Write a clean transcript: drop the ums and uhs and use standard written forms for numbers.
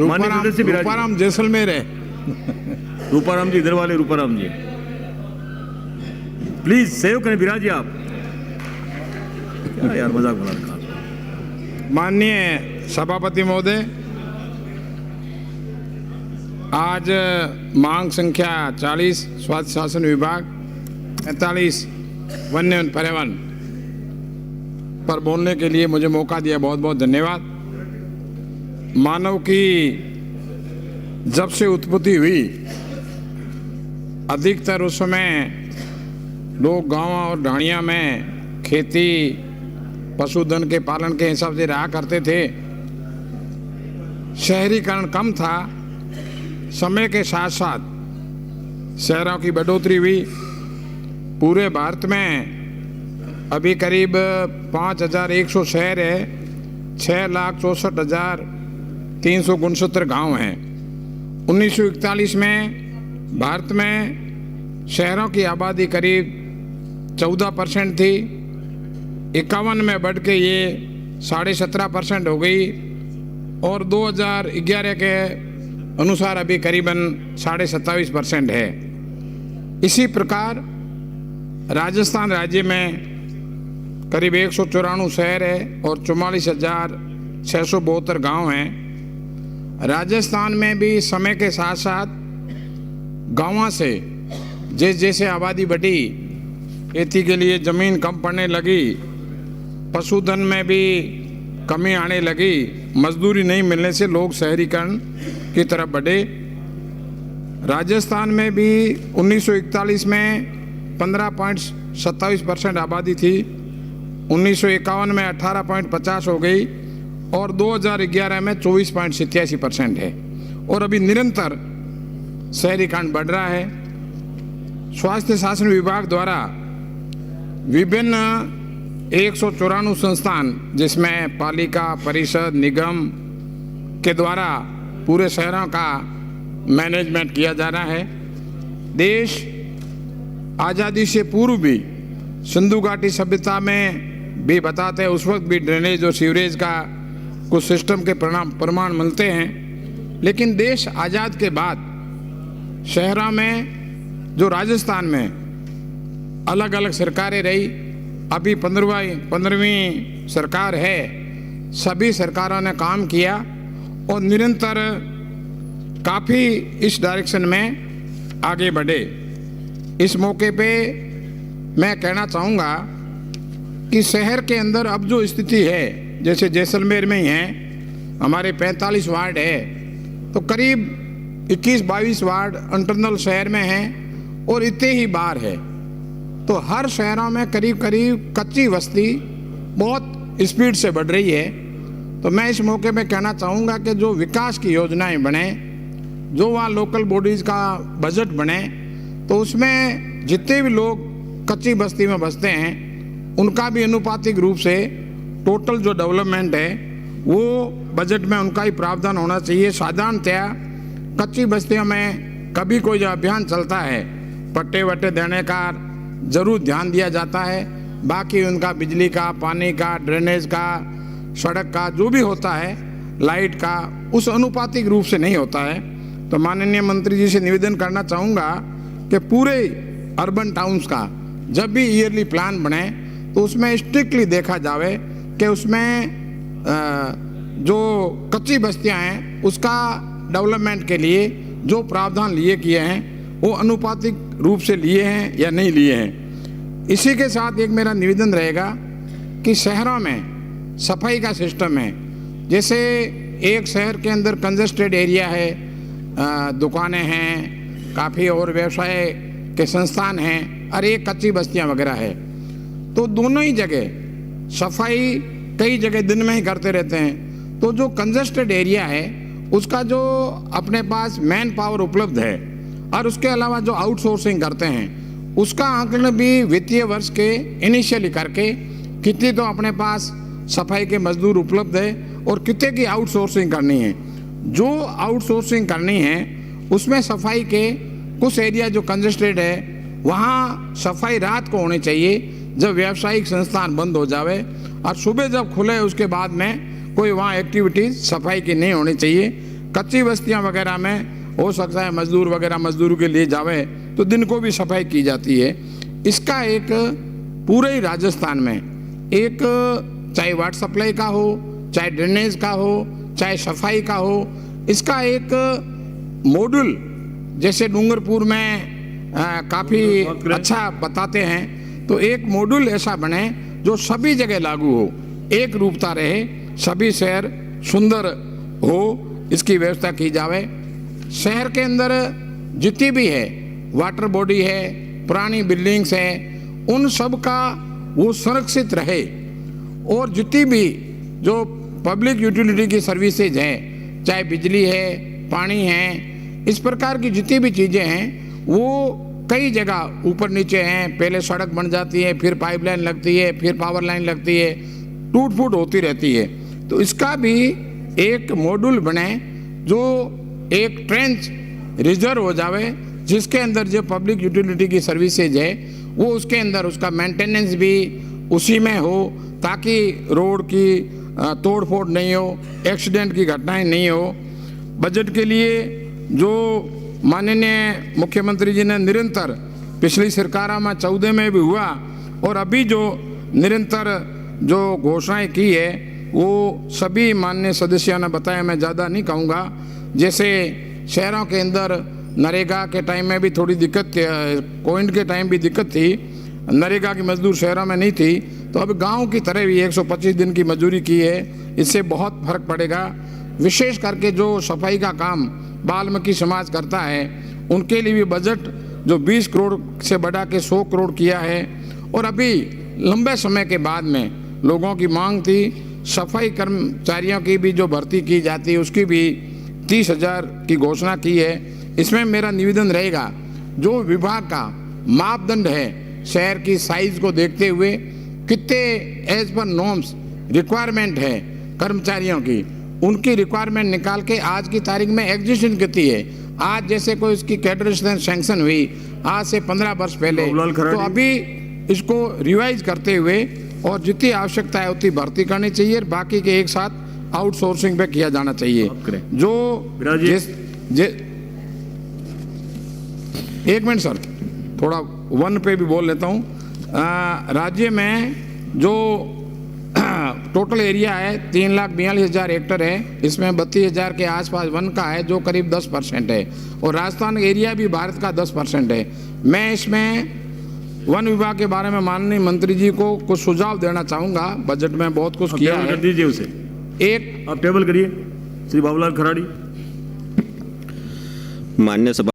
माननीय सदस्य विराज रूपाराम जैसलमेर है। रूपाराम जी इधर वाले रूपाराम जी प्लीज सेव करें विराज जी आप। क्या यार मजाक बना रखा। माननीय सभापति महोदय, आज मांग संख्या 40 स्वास्थ्य शासन विभाग 45 वन्य एवं पर्यावरण पर बोलने के लिए मुझे मौका दिया, बहुत बहुत धन्यवाद। मानव की जब से उत्पत्ति हुई, अधिकतर उस समय लोग गांव और ढाणिया में खेती पशुधन के पालन के हिसाब से रहा करते थे। शहरीकरण कम था। समय के साथ साथ शहरों की बढ़ोतरी हुई। पूरे भारत में अभी करीब 5100 शहर है, 6,64,369 गांव हैं। 1941 में भारत में शहरों की आबादी करीब 14% थी। 51 में बढ़ के ये 17.5% हो गई और 2011 के अनुसार अभी करीबन 27.5% है। इसी प्रकार राजस्थान राज्य में करीब 194 शहर है और 44,672 गांव हैं। राजस्थान में भी समय के साथ साथ गांवों से जैसे आबादी बढ़ी, खेती के लिए ज़मीन कम पड़ने लगी, पशुधन में भी कमी आने लगी, मजदूरी नहीं मिलने से लोग शहरीकरण की तरफ बढ़े। राजस्थान में भी 1941 में 15.27% आबादी थी, 1951 में 18.50 हो गई और 2011 में 24.87% है और अभी निरंतर शहरीकरण बढ़ रहा है। स्वास्थ्य शासन विभाग द्वारा विभिन्न 194 संस्थान, जिसमें पालिका, परिषद, निगम के द्वारा पूरे शहरों का मैनेजमेंट किया जा रहा है। देश आज़ादी से पूर्व भी सिंधु घाटी सभ्यता में भी बताते हैं, उस वक्त भी ड्रेनेज और सीवरेज का कुछ सिस्टम के प्रमाण मिलते हैं। लेकिन देश आज़ाद के बाद शहरों में, जो राजस्थान में अलग अलग सरकारें रही, अभी 15वीं सरकार है, सभी सरकारों ने काम किया और निरंतर काफ़ी इस डायरेक्शन में आगे बढ़े। इस मौके पे मैं कहना चाहूँगा कि शहर के अंदर अब जो स्थिति है, जैसे जैसलमेर में ही है, हमारे 45 वार्ड है, तो करीब 21-22 वार्ड इंटरनल शहर में हैं और इतने ही बाहर है। तो हर शहरों में करीब करीब कच्ची बस्ती बहुत स्पीड से बढ़ रही है। तो मैं इस मौके में कहना चाहूँगा कि जो विकास की योजनाएं बने, जो वहाँ लोकल बॉडीज़ का बजट बने, तो उसमें जितने भी लोग कच्ची बस्ती में बसते हैं उनका भी अनुपातिक रूप से टोटल जो डेवलपमेंट है वो बजट में उनका ही प्रावधान होना चाहिए। साधारणतया कच्ची बस्तियों में कभी कोई जो अभियान चलता है, पट्टे वट्टे देने का ज़रूर ध्यान दिया जाता है, बाकी उनका बिजली का, पानी का, ड्रेनेज का, सड़क का जो भी होता है, लाइट का, उस अनुपातिक रूप से नहीं होता है। तो माननीय मंत्री जी से निवेदन करना चाहूँगा कि पूरे अर्बन टाउन्स का जब भी ईयरली प्लान बने तो उसमें स्ट्रिक्टली देखा जावे कि उसमें जो कच्ची बस्तियां हैं उसका डेवलपमेंट के लिए जो प्रावधान लिए किए हैं वो अनुपातिक रूप से लिए हैं या नहीं लिए हैं। इसी के साथ एक मेरा निवेदन रहेगा कि शहरों में सफाई का सिस्टम है। जैसे एक शहर के अंदर कंजेस्टेड एरिया है, दुकानें हैं, काफ़ी और व्यवसाय के संस्थान हैं और एक कच्ची बस्तियां वगैरह है, तो दोनों ही जगह सफाई कई जगह दिन में ही करते रहते हैं। तो जो कंजेस्टेड एरिया है उसका जो अपने पास मैन पावर उपलब्ध है और उसके अलावा जो आउटसोर्सिंग करते हैं उसका आंकलन भी वित्तीय वर्ष के इनिशियली करके कितनी तो अपने पास सफाई के मजदूर उपलब्ध है और कितने की आउटसोर्सिंग करनी है। जो आउटसोर्सिंग करनी है उसमें सफाई के कुछ एरिया जो कंजेस्टेड है वहाँ सफाई रात को होनी चाहिए जब व्यावसायिक संस्थान बंद हो जावे, और सुबह जब खुले उसके बाद में कोई वहाँ एक्टिविटीज़ सफाई की नहीं होनी चाहिए। कच्ची बस्तियां वगैरह में हो सकता है मजदूर वगैरह मजदूर के लिए जावे तो दिन को भी सफाई की जाती है। इसका एक पूरे ही राजस्थान में एक, चाहे वाटर सप्लाई का हो, चाहे ड्रेनेज का हो, चाहे सफाई का हो, इसका एक मॉड्यूल जैसे डूंगरपुर में काफ़ी अच्छा बताते हैं, तो एक मॉड्यूल ऐसा बने जो सभी जगह लागू हो, एक रूपता रहे, सभी शहर सुंदर हो, इसकी व्यवस्था की जावे। शहर के अंदर जितनी भी है वाटर बॉडी है, पुरानी बिल्डिंग्स हैं, उन सब का वो संरक्षित रहे और जितनी भी जो पब्लिक यूटिलिटी की सर्विसेज हैं, चाहे बिजली है, पानी है, इस प्रकार की जितनी भी चीज़ें हैं वो कई जगह ऊपर नीचे हैं। पहले सड़क बन जाती है, फिर पाइपलाइन लगती है, फिर पावर लाइन लगती है, टूट फूट होती रहती है। तो इसका भी एक मॉड्यूल बने जो एक ट्रेंच रिजर्व हो जावे, जिसके अंदर जो पब्लिक यूटिलिटी की सर्विसेज है वो उसके अंदर उसका मेंटेनेंस भी उसी में हो, ताकि रोड की तोड़ फोड़ नहीं हो, एक्सीडेंट की घटनाएं नहीं हो। बजट के लिए जो माननीय मुख्यमंत्री जी ने निरंतर पिछली सरकार में 14 में भी हुआ और अभी जो निरंतर जो घोषणाएं की है वो सभी माननीय सदस्यों ने बताया, मैं ज़्यादा नहीं कहूँगा। जैसे शहरों के अंदर नरेगा के टाइम में भी थोड़ी दिक्कत, कोविड के टाइम भी दिक्कत थी, नरेगा की मजदूर शहरों में नहीं थी, तो अब गांव की तरह भी 125 दिन की मजदूरी की है, इससे बहुत फर्क पड़ेगा। विशेष करके जो सफाई का काम वाल्मीकि समाज करता है उनके लिए भी बजट जो 20 करोड़ से बढ़ा के 100 करोड़ किया है। और अभी लंबे समय के बाद में लोगों की मांग थी, सफाई कर्मचारियों की भी जो भर्ती की जाती है उसकी भी 30,000 की घोषणा की है। इसमें मेरा निवेदन रहेगा, जो विभाग का मापदंड है शहर की साइज को देखते हुए कितने एज पर नॉर्म्स रिक्वायरमेंट है कर्मचारियों की, उनकी रिक्वायरमेंट निकाल के आज की तारीख में एग्जीक्यूशन कितनी है। आज जैसे कोई इसकी कैडरेशन सैंक्शन हुई आज से 15 वर्ष पहले, तो अभी इसको रिवाइज करते हुए और जितनी आवश्यकता है उतनी भर्ती करनी चाहिए, बाकी के एक साथ आउटसोर्सिंग पे किया जाना चाहिए। जो एक मिनट सर, थोड़ा वन पे भी बोल लेता हूँ। राज्य में जो टोटल एरिया है 3,42,000 हेक्टेयर है, इसमें 32,000 के आसपास वन का है जो करीब 10% है, और राजस्थान एरिया भी भारत का 10% है। मैं इसमें वन विभाग के बारे में माननीय मंत्री जी को कुछ सुझाव देना चाहूँगा। बजट में बहुत कुछ किया है, कर दीजिए उसे, एक आप टेबल करिए। श्री बाबूलाल खराड़ी। माननीय सभा